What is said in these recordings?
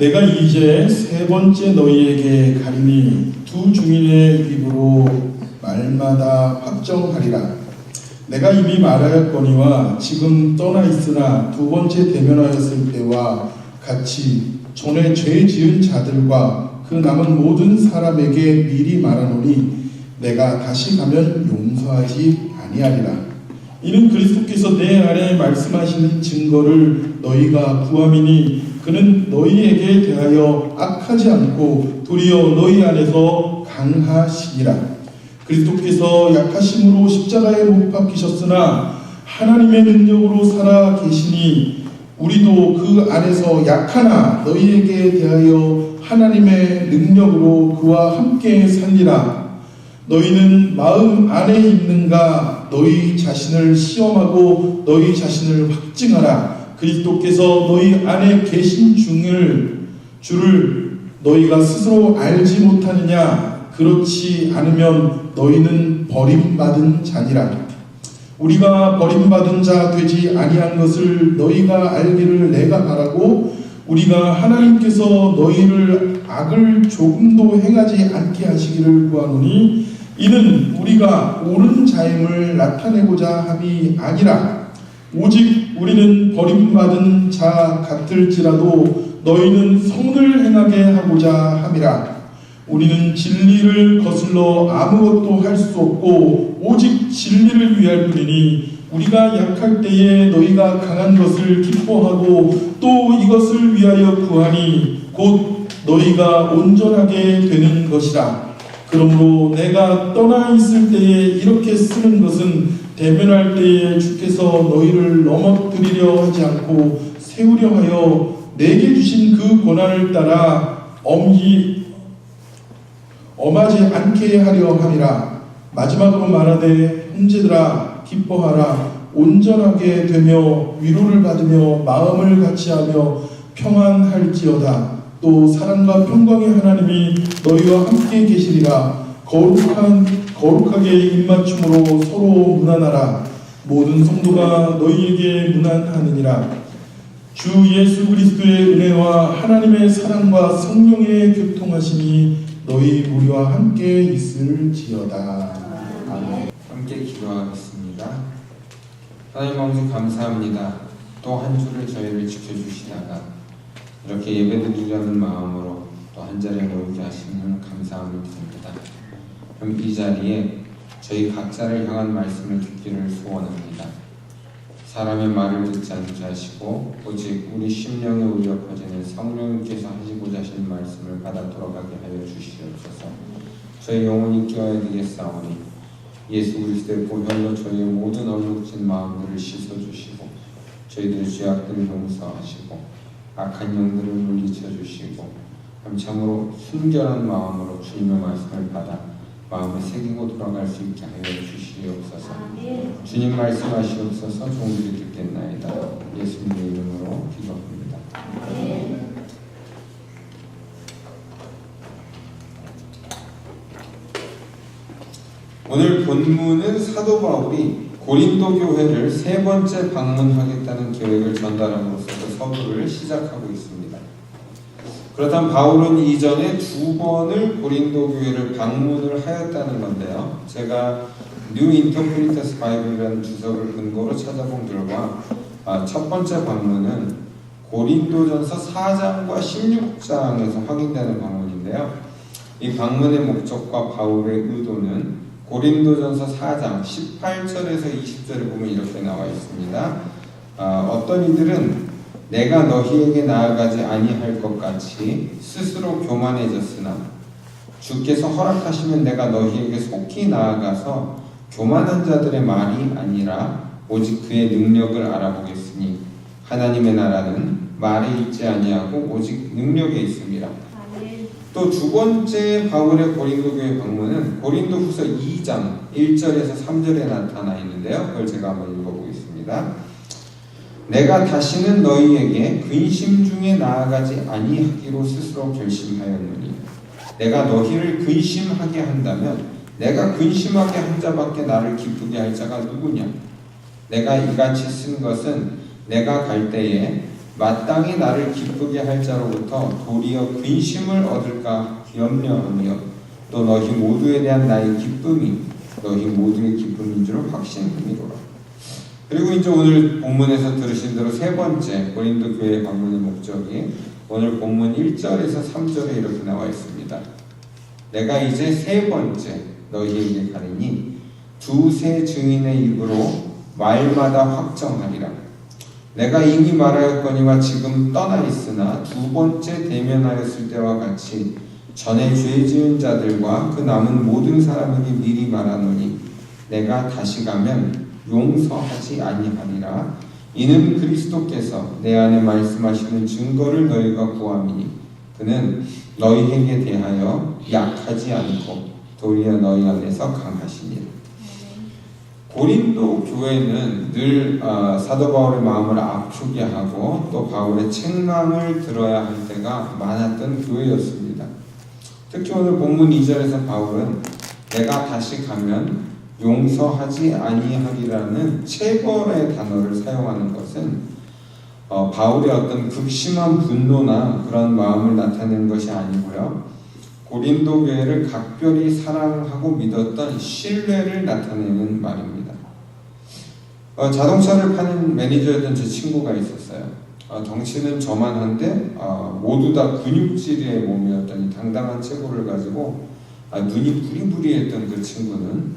내가 이제 세 번째 너희에게 가리니 두 중인의 입으로 말마다 확정하리라. 내가 이미 말하였거니와 지금 떠나 있으나 두 번째 대면하였을 때와 같이 전에 죄 지은 자들과 그 남은 모든 사람에게 미리 말하노니 내가 다시 가면 용서하지 아니하리라. 이는 그리스도께서 내 안에 말씀하시는 증거를 너희가 구함이니 그는 너희에게 대하여 악하지 않고 도리어 너희 안에서 강하시니라. 그리스도께서 약하심으로 십자가에 못 박히셨으나 하나님의 능력으로 살아 계시니 우리도 그 안에서 약하나 너희에게 대하여 하나님의 능력으로 그와 함께 살리라. 너희는 마음 안에 있는가 너희 자신을 시험하고 너희 자신을 확증하라. 그리스도께서 너희 안에 계신 줄을 너희가 스스로 알지 못하느냐? 그렇지 않으면 너희는 버림받은 자니라. 우리가 버림받은 자 되지 아니한 것을 너희가 알기를 내가 바라고 우리가 하나님께서 너희를 악을 조금도 행하지 않게 하시기를 구하노니 이는 우리가 옳은 자임을 나타내고자 함이 아니라 오직 우리는 버림받은 자 같을지라도 너희는 선을 행하게 하고자 함이라. 우리는 진리를 거슬러 아무것도 할 수 없고 오직 진리를 위할 뿐이니 우리가 약할 때에 너희가 강한 것을 기뻐하고 또 이것을 위하여 구하니 곧 너희가 온전하게 되는 것이라. 그러므로 내가 떠나 있을 때에 이렇게 쓰는 것은 대면할 때에 주께서 너희를 넘어뜨리려 하지 않고 세우려 하여 내게 주신 그 고난을 따라 엄하지 않게 하려 함이라. 마지막으로 말하되 형제들아 기뻐하라. 온전하게 되며 위로를 받으며 마음을 같이하며 평안할지어다. 또 사랑과 평강의 하나님이 너희와 함께 계시리라. 거룩하게 입맞춤으로 서로 문안하라. 모든 성도가 너희에게 문안하느니라. 주 예수 그리스도의 은혜와 하나님의 사랑과 성령의 교통하심이 너희 우리와 함께 있을지어다. 아멘. 함께 기도하겠습니다. 하나님 아버지 감사합니다. 또 한 주를 저희를 지켜주시다가 이렇게 예배드리려는 마음으로 또 한 자리에 모이게 하시는 감사함을 드립니다. 그럼 이 자리에 저희 각자를 향한 말씀을 듣기를 소원합니다. 사람의 말을 듣지 않게 하시고 오직 우리 심령에 울려 퍼지는 성령님께서 하시고자 하신 말씀을 받아 돌아가게 하여 주시옵소서. 저희 영혼이 깨어야 되겠사오니 예수 그리스도의 보혈로 저희의 모든 얼룩진 마음들을 씻어주시고 저희들의 죄악들을 용서하시고 악한 영들을 물리쳐 주시고 참으로 순결한 마음으로 주님의 말씀을 받아 마음에 새기고 돌아갈 수 있게 하여 주시옵소서. 주님 말씀하시옵소서. 종들이 듣겠나이다. 예수님의 이름으로 기도합니다. 오늘 본문은 사도 바울이 고린도 교회를 세 번째 방문하겠다는 계획을 전달함으로써 서두를 시작하고 있습니다. 그렇다면 바울은 이전에 두 번을 고린도 교회를 방문을 하였다는 건데요. 제가 뉴 인터프리터스 바이블이라는 주석을 근거로 찾아본 결과 첫 번째 방문은 고린도전서 4장과 16장에서 확인되는 방문인데요. 이 방문의 목적과 바울의 의도는 고린도전서 4장 18절에서 20절에 보면 이렇게 나와 있습니다. 어떤 이들은 내가 너희에게 나아가지 아니할 것 같이 스스로 교만해졌으나 주께서 허락하시면 내가 너희에게 속히 나아가서 교만한 자들의 말이 아니라 오직 그의 능력을 알아보겠으니 하나님의 나라는 말에 있지 아니하고 오직 능력에 있습니다. 또 두 번째 바울의 고린도 교회 방문은 고린도후서 2장 1절에서 3절에 나타나 있는데요. 그걸 제가 한번 읽어보겠습니다. 내가 다시는 너희에게 근심 중에 나아가지 아니하기로 스스로 결심하였노니 내가 너희를 근심하게 한다면 내가 근심하게 한 자밖에 나를 기쁘게 할 자가 누구냐? 내가 이같이 쓴 것은 내가 갈 때에 마땅히 나를 기쁘게 할 자로부터 도리어 근심을 얻을까 염려하며 또 너희 모두에 대한 나의 기쁨이 너희 모두의 기쁨인 줄 확신함이로라. 그리고 이제 오늘 본문에서 들으신 대로 세 번째 고린도 교회 방문의 목적이 오늘 본문 1절에서 3절에 이렇게 나와 있습니다. 내가 이제 세 번째 너희에게 가리니 두세 증인의 입으로 말마다 확정하리라. 내가 이미 말하였거니와 지금 떠나 있으나 두 번째 대면하였을 때와 같이 전에 죄 지은 자들과 그 남은 모든 사람에게 미리 말하노니 내가 다시 가면 용서하지 아니하리라. 이는 그리스도께서 내 안에 말씀하시는 증거를 너희가 구함이니 그는 너희에게 대하여 약하지 않고 도리어 너희 안에서 강하시니라. 고린도 교회는 늘 사도 바울의 마음을 아프게 하고 또 바울의 책망을 들어야 할 때가 많았던 교회였습니다. 특히 오늘 본문 2절에서 바울은 내가 다시 가면 용서하지 아니하리라는 체벌의 단어를 사용하는 것은 바울의 어떤 극심한 분노나 그런 마음을 나타내는 것이 아니고요. 고린도 교회를 각별히 사랑하고 믿었던 신뢰를 나타내는 말입니다. 자동차를 파는 매니저였던 제 친구가 있었어요. 덩치는 저만한데 모두 다 근육질의 몸이었더니 당당한 체구를 가지고 눈이 부리부리했던 그 친구는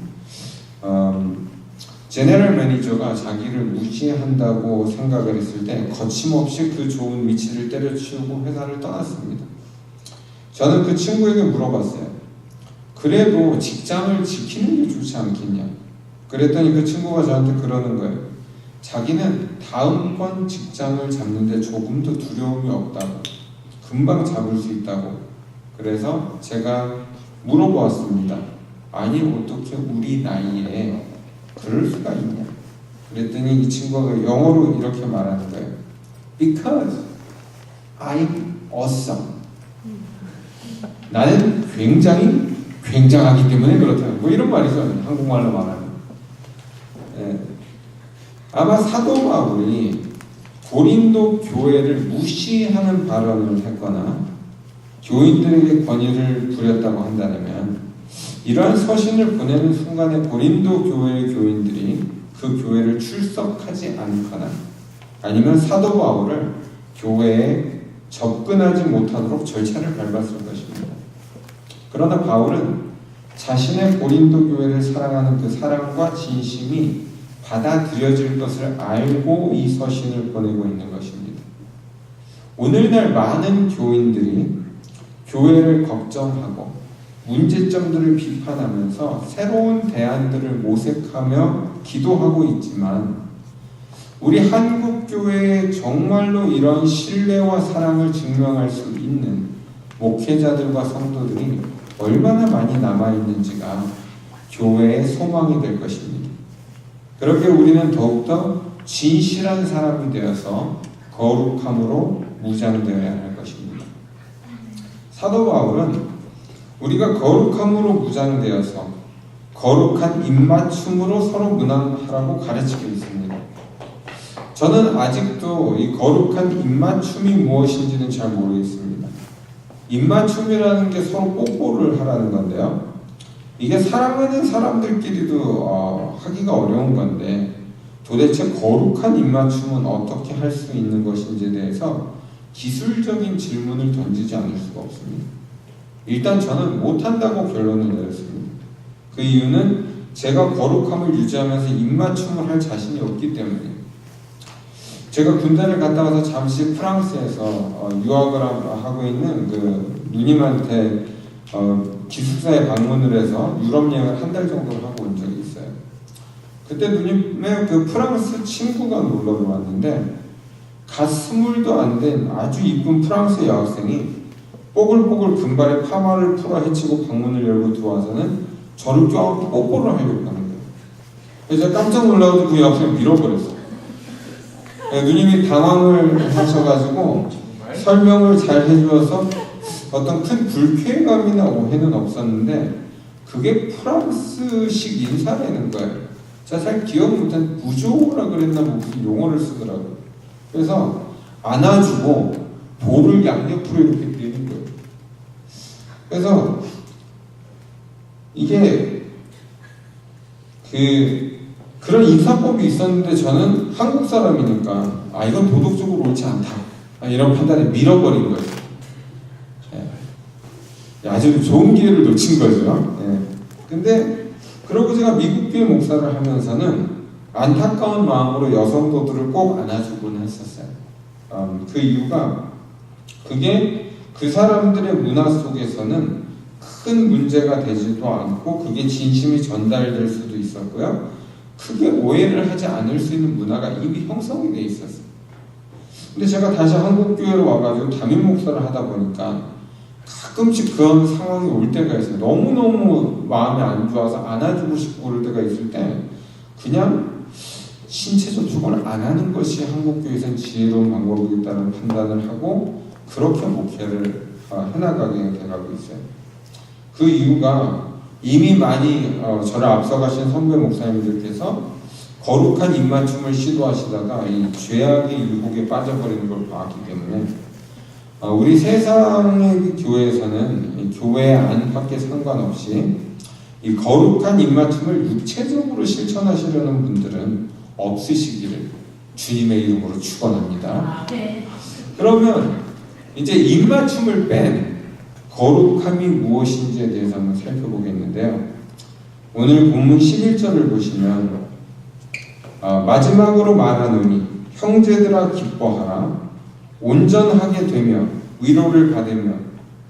제네럴 매니저가 자기를 무시한다고 생각을 했을 때 거침없이 그 좋은 위치를 때려치우고 회사를 떠났습니다. 저는 그 친구에게 물어봤어요. 그래도 직장을 지키는 게 좋지 않겠냐? 그랬더니 그 친구가 저한테 그러는 거예요. 자기는 다음번 직장을 잡는데 조금도 두려움이 없다고, 금방 잡을 수 있다고. 그래서 제가 물어보았습니다. 아니 어떻게 우리 나이에 그럴 수가 있냐? 그랬더니 이 친구가 영어로 이렇게 말하는 거예요. Because I'm awesome. 나는 굉장하기 때문에 그렇다. 뭐 이런 말이죠. 한국말로 말하는. 아마 사도 바울이 고린도 교회를 무시하는 발언을 했거나 교인들에게 권위를 부렸다고 한다면 이러한 서신을 보내는 순간에 고린도 교회의 교인들이 그 교회를 출석하지 않거나 아니면 사도 바울을 교회에 접근하지 못하도록 절차를 밟았을 것입니다. 그러나 바울은 자신의 고린도 교회를 사랑하는 그 사랑과 진심이 받아들여질 것을 알고 이 서신을 보내고 있는 것입니다. 오늘날 많은 교인들이 교회를 걱정하고 문제점들을 비판하면서 새로운 대안들을 모색하며 기도하고 있지만 우리 한국교회에 정말로 이런 신뢰와 사랑을 증명할 수 있는 목회자들과 성도들이 얼마나 많이 남아있는지가 교회의 소망이 될 것입니다. 그렇게 우리는 더욱더 진실한 사람이 되어서 거룩함으로 무장되어야 할 것입니다. 사도 바울은 우리가 거룩함으로 무장되어서 거룩한 입맞춤으로 서로 문안하라고 가르치고 있습니다. 저는 아직도 이 거룩한 입맞춤이 무엇인지는 잘 모르겠습니다. 입맞춤이라는 게 서로 뽀뽀를 하라는 건데요. 이게 사랑하는 사람들끼리도 하기가 어려운 건데 도대체 거룩한 입맞춤은 어떻게 할 수 있는 것인지에 대해서 기술적인 질문을 던지지 않을 수가 없습니다. 일단 저는 못한다고 결론을 내렸습니다. 그 이유는 제가 거룩함을 유지하면서 입맞춤을 할 자신이 없기 때문이에요. 제가 군대를 갔다 와서 잠시 프랑스에서 유학을 하고 있는 그 누님한테 기숙사에 방문을 해서 유럽 여행을 한 달 정도 하고 온 적이 있어요. 그때 누님의 그 프랑스 친구가 놀러 왔는데 갓 20도 안 된 아주 이쁜 프랑스 여학생이 뽀글뽀글 금발에 파마를 풀어 헤치고 방문을 열고 들어와서는 저를 껴안고 뽀뽀를 하려고 하는 거예요. 그래서 제가 깜짝 놀라서 그 여학생을 밀어버렸어요. 누님이 당황을 하셔가지고 설명을 잘 해주어서 어떤 큰 불쾌감이나 오해는 없었는데 그게 프랑스식 인사라는 거예요. 제가 잘 기억 못한 부조라 그랬나 무슨 용어를 쓰더라고요. 그래서 안아주고 볼을 양옆으로 이렇게 드리는 거예요. 그래서 이게 그런 인사법이 있었는데 저는 한국 사람이니까 이건 도덕적으로 옳지 않다 이런 판단에 밀어버린 거예요. 아주 좋은 기회를 놓친 거죠. 근데 그러고 제가 미국 교회 목사를 하면서는 안타까운 마음으로 여성도들을 꼭 안아주곤 했었어요. 그 이유가 그게 그 사람들의 문화 속에서는 큰 문제가 되지도 않고 그게 진심이 전달될 수도 있었고요. 크게 오해를 하지 않을 수 있는 문화가 이미 형성이 돼 있었어요. 근데 제가 다시 한국 교회로 와가지고 담임 목사를 하다 보니까 가끔씩 그런 상황이 올 때가 있어요. 너무너무 마음이 안 좋아서 안아주고 싶고 그럴 때가 있을 때 그냥 신체 접촉을 안 하는 것이 한국교회에서는 지혜로운 방법이겠다는 판단을 하고 그렇게 목회를 해나가게 돼가고 있어요. 그 이유가 이미 많이 저를 앞서가신 선배 목사님들께서 거룩한 입맞춤을 시도하시다가 이 죄악의 유혹에 빠져버리는 걸 봤기 때문에 우리 세상의 교회에서는 교회 안 밖에 상관없이 이 거룩한 입맞춤을 육체적으로 실천하시려는 분들은 없으시기를 주님의 이름으로 축원합니다. 그러면 이제 입맞춤을 뺀 거룩함이 무엇인지에 대해서 한번 살펴보겠는데요. 오늘 본문 11절을 보시면 마지막으로 말하노니 형제들아 기뻐하라 온전하게 되며 위로를 받으며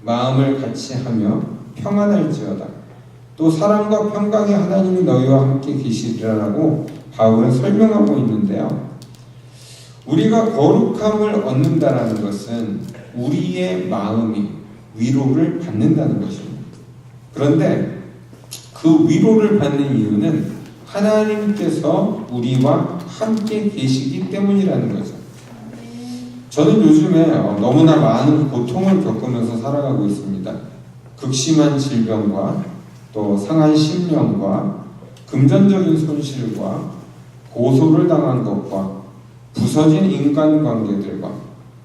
마음을 같이 하며 평안할지어다. 또 사랑과 평강의 하나님이 너희와 함께 계시리라고 바울은 설명하고 있는데요. 우리가 거룩함을 얻는다라는 것은 우리의 마음이 위로를 받는다는 것입니다. 그런데 그 위로를 받는 이유는 하나님께서 우리와 함께 계시기 때문이라는 거죠. 저는 요즘에 너무나 많은 고통을 겪으면서 살아가고 있습니다. 극심한 질병과 또 상한 심령과 금전적인 손실과 고소를 당한 것과 부서진 인간관계들과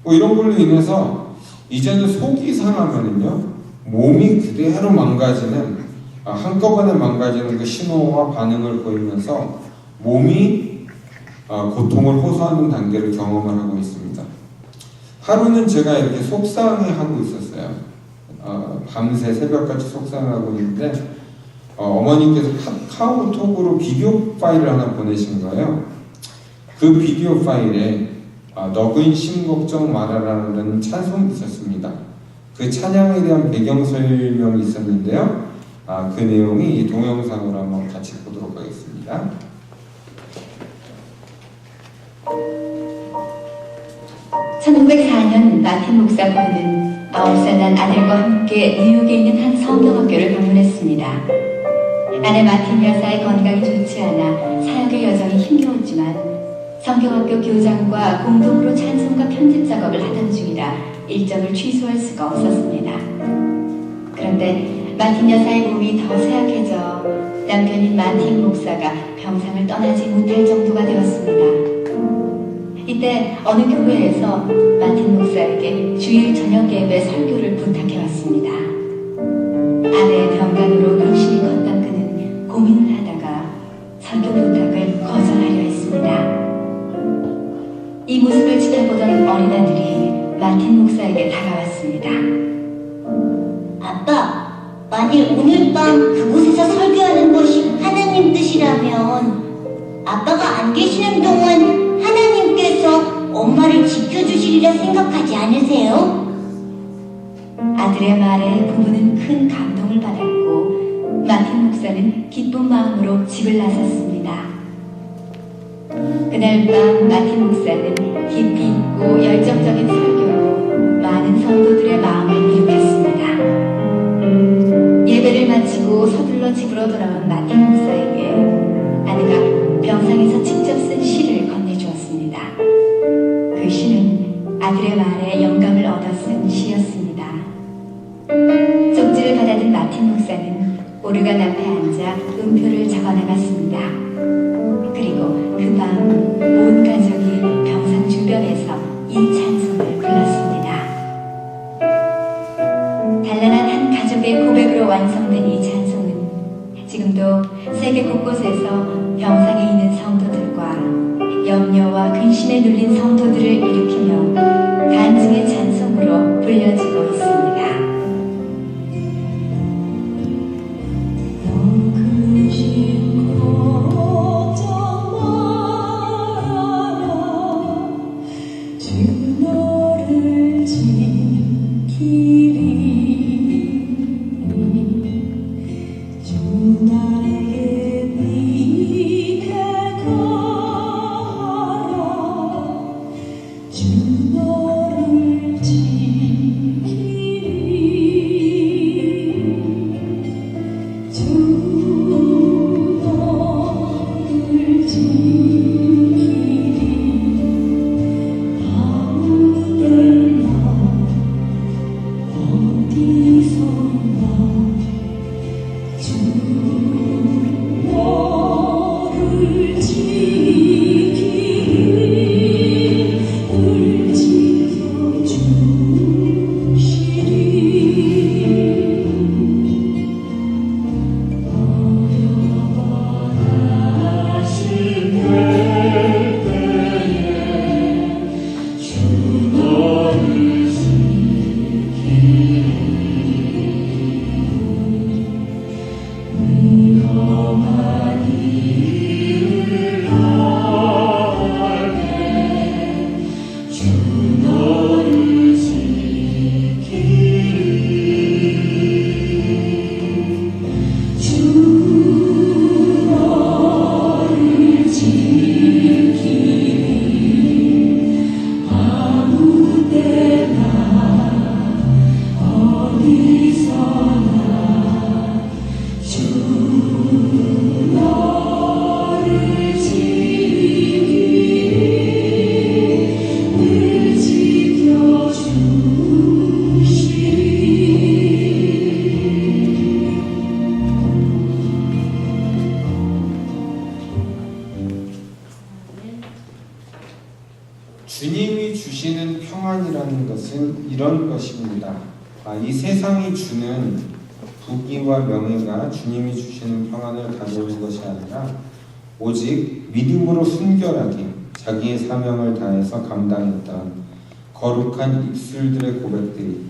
이런 걸로 인해서 이제는 속이 상하면은요 몸이 그대로 망가지는 한꺼번에 망가지는 그 신호와 반응을 보이면서 몸이 고통을 호소하는 단계를 경험을 하고 있습니다. 하루는 제가 이렇게 속상해하고 있었어요. 밤새 새벽까지 속상하고 있는데 어머니께서 카카오톡으로 비디오 파일을 하나 보내신 거예요. 그 비디오 파일에 너그인 심걱정 말하라는 찬송이 있었습니다. 그 찬양에 대한 배경 설명이 있었는데요. 그 내용이 이 동영상으로 한번 같이 보도록 하겠습니다. (1904년) 마틴 목사 부부는 9살 난 아들과 함께 뉴욕에 있는 한 성경학교를 방문했습니다. 아내 마틴 여사의 건강이 좋지 않아 사역의 여정이 힘겨웠지만 성경학교 교장과 공동으로 찬송가 편집 작업을 하던 중이라 일정을 취소할 수가 없었습니다. 그런데 마틴 여사의 몸이 더 쇠약해져 남편인 마틴 목사가 병상을 떠나지 못할 정도가 되었습니다. 이때 어느 교회에서 마틴 목사에게 주일 저녁 예배 설교를 부탁해왔습니다. 아내의 병간으로 의심이 컸던 그는 고민을 하다가 설교 부탁을 거절하려 했습니다. 이 모습을 지켜보던 어린아들이 마틴 목사에게 다가왔습니다. 아빠, 만일 오늘 밤 그곳에서 설교하는 것이 하나님 뜻이라면 아빠가 안 계시는 동안 하나님께서 엄마를 지켜주시리라 생각하지 않으세요? 아들의 말에 부부는 큰 감동을 받았고 마틴 목사는 기쁜 마음으로 집을 나섰습니다. 그날 밤 마틴 목사는 깊이 있고 열정적인 설교로 많은 성도들의 마음을 이룩했습니다. 예배를 마치고 서둘러 집으로 돌아온 마틴 목사에게 아내가 병상에서 직접 쓴 시를 건네주었습니다. 그 시는 아들의 말에 영감을 얻어 쓴 시였습니다. 쪽지를 받아든 마틴 목사는 오르간 앞에 앉아 음표를 적어나갔습니다. 그리고 그 밤 온 가족이 병상 주변에서 이 찬송을 모든 성도들을 일으키며 간증의 찬송으로 불려지고 있습니다. 주님이 주시는 평안이라는 것은 이런 것입니다. 이 세상이 주는 부귀와 명예가 주님이 주시는 평안을 가져오는 것이 아니라 오직 믿음으로 순결하게 자기의 사명을 다해서 감당했던 거룩한 입술들의 고백들이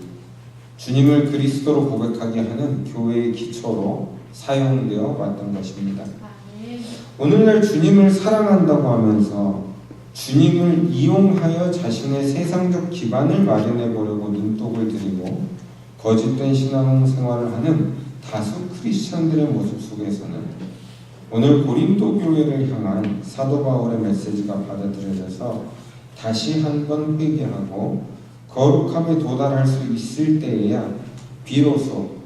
주님을 그리스도로 고백하게 하는 교회의 기초로 사용되어 왔던 것입니다. 오늘날 주님을 사랑한다고 하면서 주님을 이용하여 자신의 세상적 기반을 마련해 보려고 눈독을 들이고 거짓된 신앙생활을 하는 다수 크리스천들의 모습 속에서는 오늘 고린도 교회를 향한 사도 바울의 메시지가 받아들여져서 다시 한번 회개하고 거룩함에 도달할 수 있을 때에야 비로소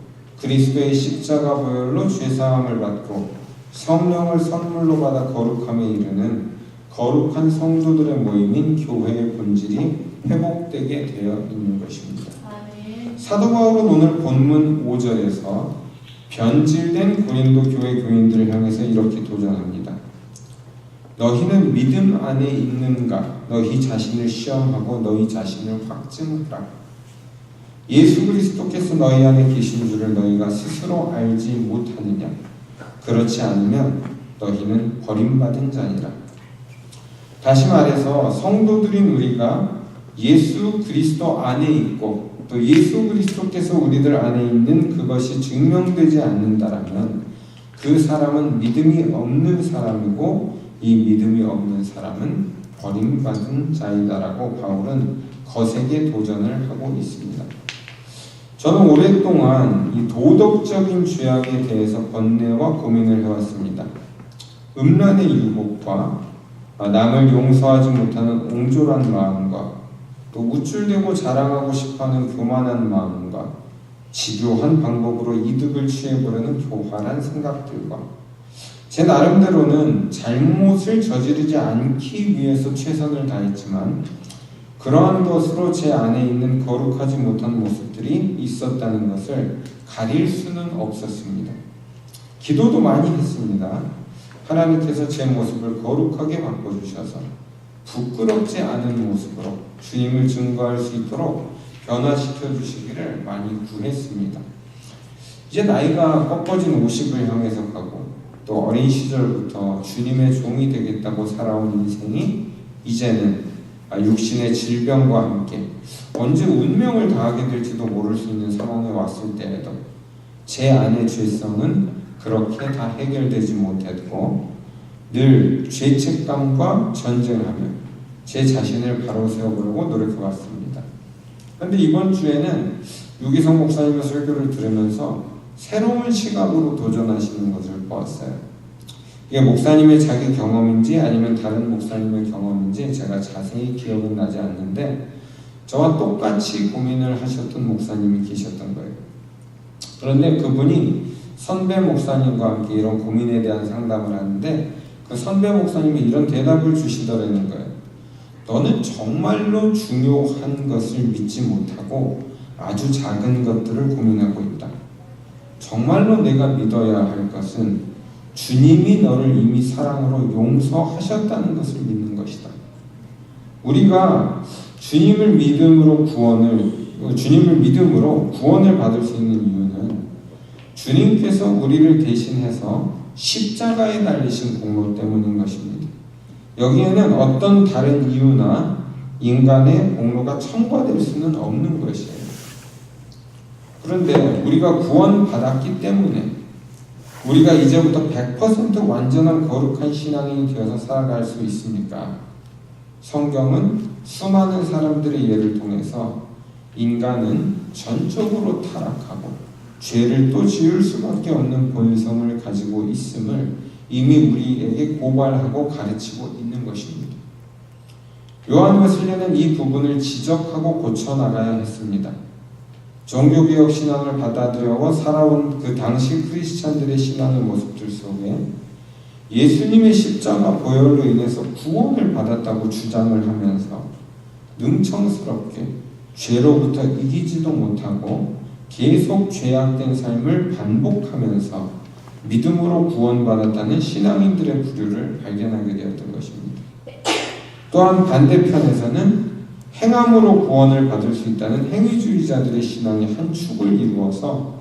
그리스도의 십자가 보혈로 죄사함을 받고 성령을 선물로 받아 거룩함에 이르는 거룩한 성도들의 모임인 교회의 본질이 회복되게 되어 있는 것입니다. 사도 바울은 오늘 본문 5절에서 변질된 고린도 교회 교인들을 향해서 이렇게 도전합니다. 너희는 믿음 안에 있는가? 너희 자신을 시험하고 너희 자신을 확증하라. 예수 그리스도께서 너희 안에 계신 줄을 너희가 스스로 알지 못하느냐? 그렇지 않으면 너희는 버림받은 자니라. 다시 말해서 성도들인 우리가 예수 그리스도 안에 있고 또 예수 그리스도께서 우리들 안에 있는 그것이 증명되지 않는다라면 그 사람은 믿음이 없는 사람이고 이 믿음이 없는 사람은 버림받은 자이다라고 바울은 거세게 도전을 하고 있습니다. 저는 오랫동안 이 도덕적인 죄악에 대해서 번뇌와 고민을 해왔습니다. 음란의 유혹과 남을 용서하지 못하는 옹졸한 마음과 또 우쭐대고 자랑하고 싶어하는 교만한 마음과 집요한 방법으로 이득을 취해보려는 교활한 생각들과 제 나름대로는 잘못을 저지르지 않기 위해서 최선을 다했지만 그러한 것으로 제 안에 있는 거룩하지 못한 모습들이 있었다는 것을 가릴 수는 없었습니다. 기도도 많이 했습니다. 하나님께서 제 모습을 거룩하게 바꿔주셔서 부끄럽지 않은 모습으로 주님을 증거할 수 있도록 변화시켜 주시기를 많이 구했습니다. 이제 나이가 꺾어진 50을 향해서 가고 또 어린 시절부터 주님의 종이 되겠다고 살아온 인생이 이제는 육신의 질병과 함께 언제 운명을 다하게 될지도 모를 수 있는 상황에 왔을 때에도 제 안의 죄성은 그렇게 다 해결되지 못했고 늘 죄책감과 전쟁하며 제 자신을 바로 세워보려고 노력해왔습니다. 그런데 이번 주에는 유기성 목사님의 설교를 들으면서 새로운 시각으로 도전하시는 것을 보았어요. 이게 목사님의 자기 경험인지 아니면 다른 목사님의 경험인지 제가 자세히 기억은 나지 않는데 저와 똑같이 고민을 하셨던 목사님이 계셨던 거예요. 그런데 그분이 선배 목사님과 함께 이런 고민에 대한 상담을 하는데 그 선배 목사님이 이런 대답을 주시더라는 거예요. 너는 정말로 중요한 것을 믿지 못하고 아주 작은 것들을 고민하고 있다. 정말로 내가 믿어야 할 것은 주님이 너를 이미 사랑으로 용서하셨다는 것을 믿는 것이다. 우리가 주님을 믿음으로 구원을 받을 수 있는 이유는 주님께서 우리를 대신해서 십자가에 달리신 공로 때문인 것입니다. 여기에는 어떤 다른 이유나 인간의 공로가 첨가될 수는 없는 것이에요. 그런데 우리가 구원받았기 때문에 우리가 이제부터 100% 완전한 거룩한 신앙인이 되어서 살아갈 수 있습니까? 성경은 수많은 사람들의 예를 통해서 인간은 전적으로 타락하고 죄를 또 지을 수밖에 없는 본성을 가지고 있음을 이미 우리에게 고발하고 가르치고 있는 것입니다. 요한 웨슬리는 이 부분을 지적하고 고쳐나가야 했습니다. 종교개혁 신앙을 받아들여 살아온 그 당시 크리스찬들의 신앙의 모습들 속에 예수님의 십자가 보혈로 인해서 구원을 받았다고 주장을 하면서 능청스럽게 죄로부터 이기지도 못하고 계속 죄악된 삶을 반복하면서 믿음으로 구원받았다는 신앙인들의 부류를 발견하게 되었던 것입니다. 또한 반대편에서는 행함으로 구원을 받을 수 있다는 행위주의자들의 신앙이 한 축을 이루어서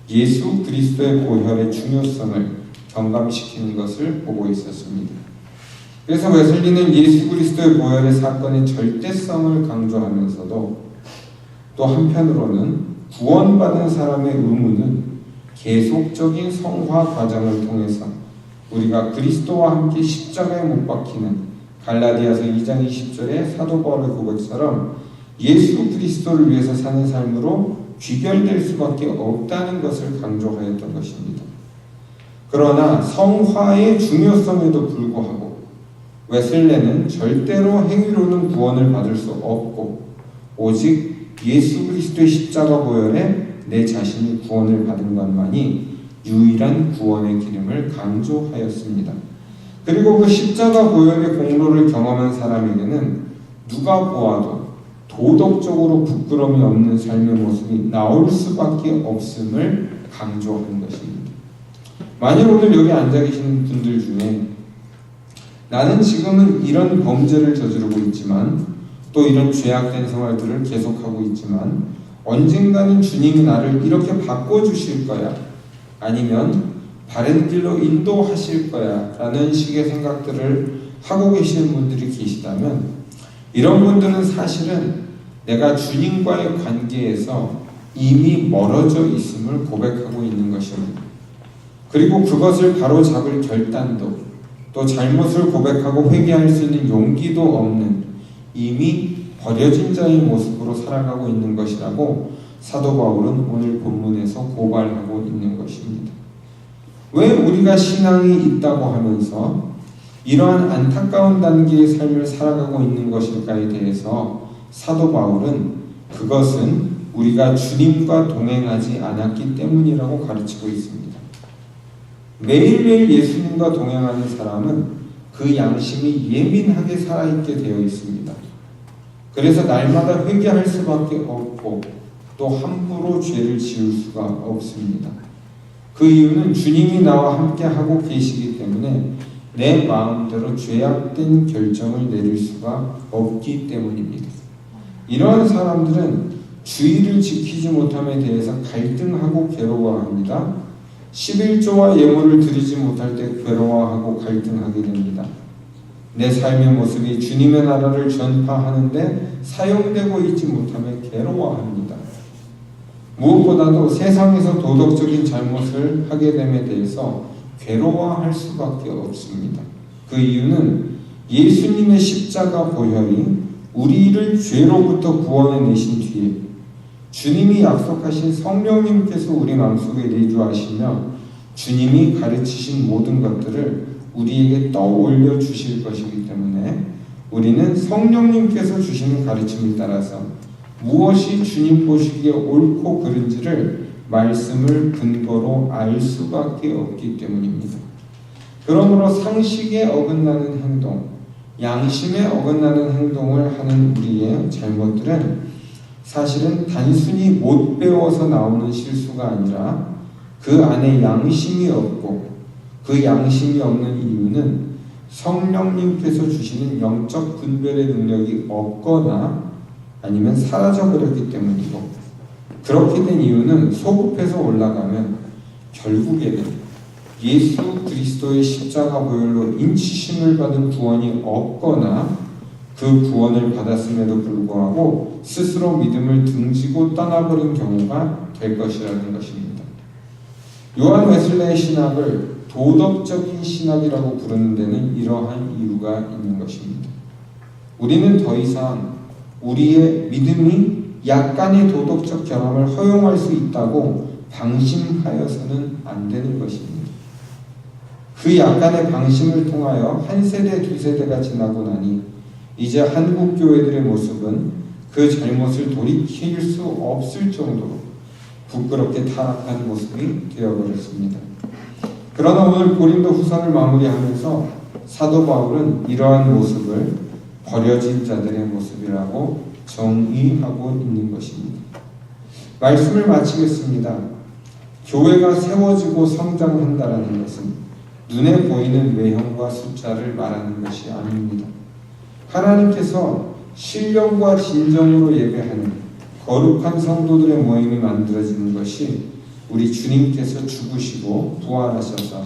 예수 그리스도의 보혈의 중요성을 경감시키는 것을 보고 있었습니다. 그래서 웨슬리는 예수 그리스도의 보혈의 사건의 절대성을 강조하면서도 또 한편으로는 구원받은 사람의 의무는 계속적인 성화 과정을 통해서 우리가 그리스도와 함께 십자가에 못 박히는 갈라디아서 2장 20절의 사도 바울의 고백처럼 예수 그리스도를 위해서 사는 삶으로 귀결될 수밖에 없다는 것을 강조하였던 것입니다. 그러나 성화의 중요성에도 불구하고 웨슬레는 절대로 행위로는 구원을 받을 수 없고 오직 예수 그리스도의 십자가 보혈에 내 자신이 구원을 받은 것만이 유일한 구원의 기름을 강조하였습니다. 그리고 그 십자가 보혈의 공로를 경험한 사람에게는 누가 보아도 도덕적으로 부끄러움이 없는 삶의 모습이 나올 수밖에 없음을 강조하는 것입니다. 만약 오늘 여기 앉아 계신 분들 중에 나는 지금은 이런 범죄를 저지르고 있지만 또 이런 죄악된 생활들을 계속하고 있지만 언젠가는 주님이 나를 이렇게 바꿔주실 거야 아니면 바른 길로 인도하실 거야 라는 식의 생각들을 하고 계시는 분들이 계시다면 이런 분들은 사실은 내가 주님과의 관계에서 이미 멀어져 있음을 고백하고 있는 것입니다. 그리고 그것을 바로잡을 결단도 또 잘못을 고백하고 회개할 수 있는 용기도 없는 이미 버려진 자의 모습으로 살아가고 있는 것이라고 사도 바울은 오늘 본문에서 고발하고 있는 것입니다. 왜 우리가 신앙이 있다고 하면서 이러한 안타까운 단계의 삶을 살아가고 있는 것일까에 대해서 사도 바울은 그것은 우리가 주님과 동행하지 않았기 때문이라고 가르치고 있습니다. 매일매일 예수님과 동행하는 사람은 그 양심이 예민하게 살아있게 되어 있습니다. 그래서 날마다 회개할 수밖에 없고 또 함부로 죄를 지을 수가 없습니다. 그 이유는 주님이 나와 함께 하고 계시기 때문에 내 마음대로 죄악된 결정을 내릴 수가 없기 때문입니다. 이러한 사람들은 주의를 지키지 못함에 대해서 갈등하고 괴로워합니다. 11조와 예물을 드리지 못할 때 괴로워하고 갈등하게 됩니다. 내 삶의 모습이 주님의 나라를 전파하는데 사용되고 있지 못함에 괴로워합니다. 무엇보다도 세상에서 도덕적인 잘못을 하게 됨에 대해서 괴로워할 수밖에 없습니다. 그 이유는 예수님의 십자가 보혈이 우리를 죄로부터 구원해내신 뒤에 주님이 약속하신 성령님께서 우리 마음속에 내주하시며 주님이 가르치신 모든 것들을 우리에게 떠올려 주실 것이기 때문에 우리는 성령님께서 주시는 가르침에 따라서 무엇이 주님 보시기에 옳고 그른지를 말씀을 근거로 알 수밖에 없기 때문입니다. 그러므로 상식에 어긋나는 행동, 양심에 어긋나는 행동을 하는 우리의 잘못들은 사실은 단순히 못 배워서 나오는 실수가 아니라 그 안에 양심이 없고 그 양심이 없는 이유는 성령님께서 주시는 영적 분별의 능력이 없거나 아니면 사라져버렸기 때문이고, 그렇게 된 이유는 소급해서 올라가면 결국에는 예수 그리스도의 십자가 보혈로 인치심을 받은 구원이 없거나 그 구원을 받았음에도 불구하고 스스로 믿음을 등지고 떠나버린 경우가 될 것이라는 것입니다. 요한 웨슬레의 신학을 도덕적인 신학이라고 부르는 데는 이러한 이유가 있는 것입니다. 우리는 더 이상 우리의 믿음이 약간의 도덕적 결함을 허용할 수 있다고 방심하여서는 안 되는 것입니다. 그 약간의 방심을 통하여 한 세대, 두 세대가 지나고 나니 이제 한국 교회들의 모습은 그 잘못을 돌이킬 수 없을 정도로 부끄럽게 타락한 모습이 되어버렸습니다. 그러나 오늘 고린도 후서를 마무리하면서 사도 바울은 이러한 모습을 버려진 자들의 모습이라고 정의하고 있는 것입니다. 말씀을 마치겠습니다. 교회가 세워지고 성장한다는 것은 눈에 보이는 외형과 숫자를 말하는 것이 아닙니다. 하나님께서 신령과 진정으로 예배하는 거룩한 성도들의 모임이 만들어지는 것이 우리 주님께서 죽으시고 부활하셔서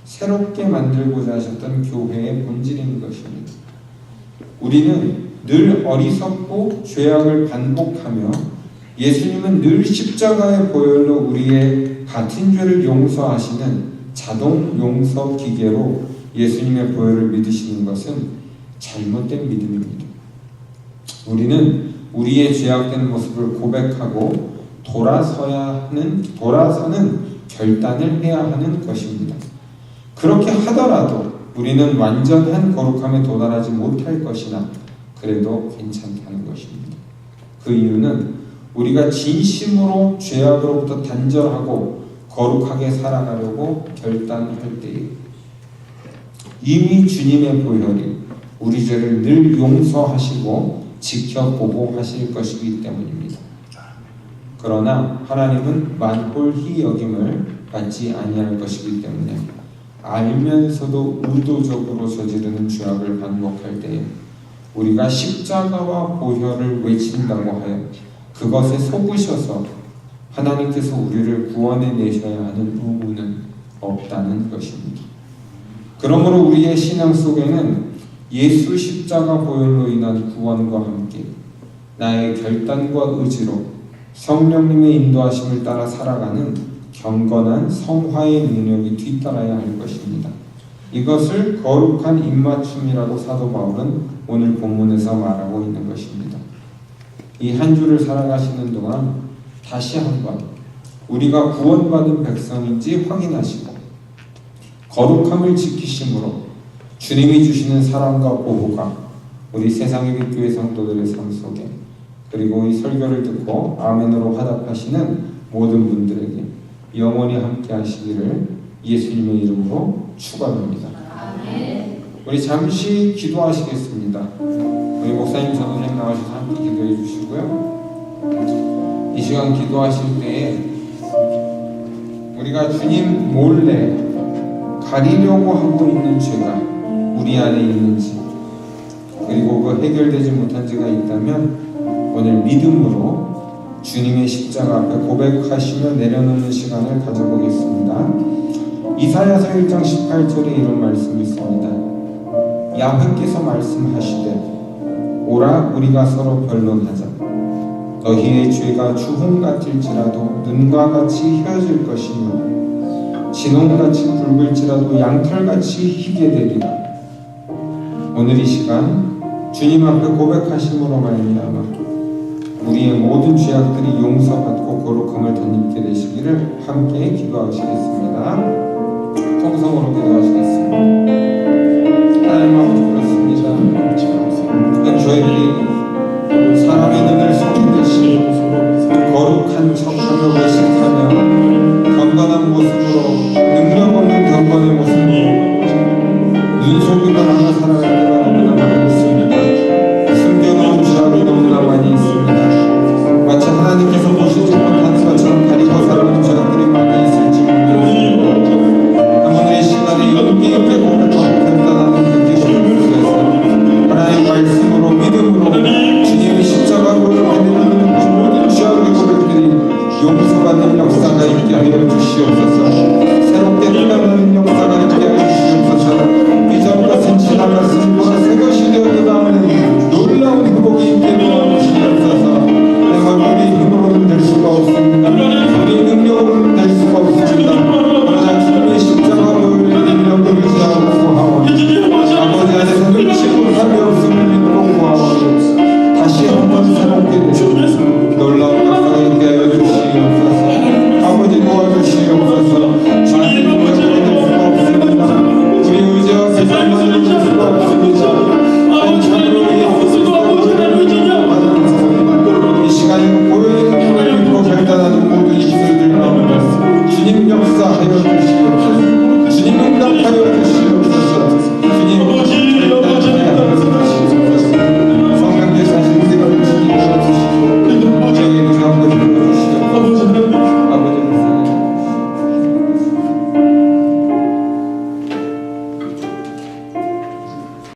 새롭게 만들고자 하셨던 교회의 본질인 것입니다. 우리는 늘 어리석고 죄악을 반복하며 예수님은 늘 십자가의 보혈로 우리의 같은 죄를 용서하시는 자동 용서 기계로 예수님의 보혈을 믿으시는 것은 잘못된 믿음입니다. 우리는 우리의 죄악된 모습을 고백하고 돌아서는 결단을 해야 하는 것입니다. 그렇게 하더라도 우리는 완전한 거룩함에 도달하지 못할 것이나 그래도 괜찮다는 것입니다. 그 이유는 우리가 진심으로 죄악으로부터 단절하고 거룩하게 살아가려고 결단할 때에 이미 주님의 보혈이 우리 죄를 늘 용서하시고 지켜보호하실 것이기 때문입니다. 그러나 하나님은 만홀히 여김을 받지 아니할 것이기 때문에 알면서도 의도적으로 저지르는 죄악을 반복할 때에 우리가 십자가와 보혈을 외친다고 하여 그것에 속으셔서 하나님께서 우리를 구원해 내셔야 하는 의무는 없다는 것입니다. 그러므로 우리의 신앙 속에는 예수 십자가 보혈로 인한 구원과 함께 나의 결단과 의지로 성령님의 인도하심을 따라 살아가는 경건한 성화의 능력이 뒤따라야 할 것입니다. 이것을 거룩한 입맞춤이라고 사도 바울은 오늘 본문에서 말하고 있는 것입니다. 이 한 주를 살아가시는 동안 다시 한번 우리가 구원받은 백성인지 확인하시고 거룩함을 지키심으로 주님이 주시는 사랑과 보호가 우리 세상의 빛교회 성도들의 삶 속에 그리고 이 설교를 듣고 아멘으로 화답하시는 모든 분들에게 영원히 함께 하시기를 예수님의 이름으로 축원합니다. 우리 잠시 기도하시겠습니다. 우리 목사님 전도사님 나와주셔서 함께 기도해 주시고요. 이 시간 기도하실 때에 우리가 주님 몰래 가리려고 하고 있는 죄가 우리 안에 있는지 그리고 그 해결되지 못한 죄가 있다면 오늘 믿음으로 주님의 십자가 앞에 고백하시며 내려놓는 시간을 가져보겠습니다. 이사야서 1장 18절에 이런 말씀이 있습니다. 야훼께서 말씀하시되 오라 우리가 서로 변론하자. 너희의 죄가 주홍 같을지라도 눈과 같이 휘어질 것이며 진홍같이 붉을지라도 양털같이 희게 되리라. 오늘 이 시간 주님 앞에 고백하심으로 말미암아 우리의 모든 죄악들이 용서받고 거룩함을 덧입게 되시기를 함께 기도하시겠습니다. 통성으로 기도하시겠습니다. 하나님 아버지 그렇습니다. 저희들이 사람의 눈을 속이듯이 거룩한 척하며 외식하며 경건한 모습으로 능력 없는 경건의 모습으로 눈속임을 하며 살아갈 때가 너무나 많이 있습니다. 숨겨놓은 죄악이 너무나 많이 있습니다. 마치 하나님께서 보시지 못하는 것처럼 가리고 살아가는 죄악들이 많이 있을지 모릅니다. 오늘 이 시간에 용기 있게 고백하고 결단하는 그 기도를 속에서 하나님의 말씀으로 믿음으로 주님의 십자가로 내리는 모든 죄악의 고백들이 용서받는 역사가 있게 하여 주시옵소서. 새롭게 태어나는 역사가 있게 하여 주시옵소서. 이전 것은 지나갔으므로 새 것이 되어나오는 놀라운 회복이 있게 도와주시옵소서. 우리 힘으로는 될 수가 없습니다. 우리 능력으로는 될 수가 없습니다. 그러나 주님의 십자가로 능력을 의지하고 구하오니 아버지 안에서 눈치 못함이 없음을 믿고 구하오니 다시 한번 새롭게 되시옵소서. 놀라운 역사가 있게 하여 주시옵소서. 아버지 도와주시옵소서. 주님의 능력으로 될 수가 없습니다. 우리 의지와 세상만으로 될 수가 없습니다. 참으로 이 시간에 고요히 힘을 믿고 결단하는 모든 입술들 가운데 주님 역사하여 주시옵소서.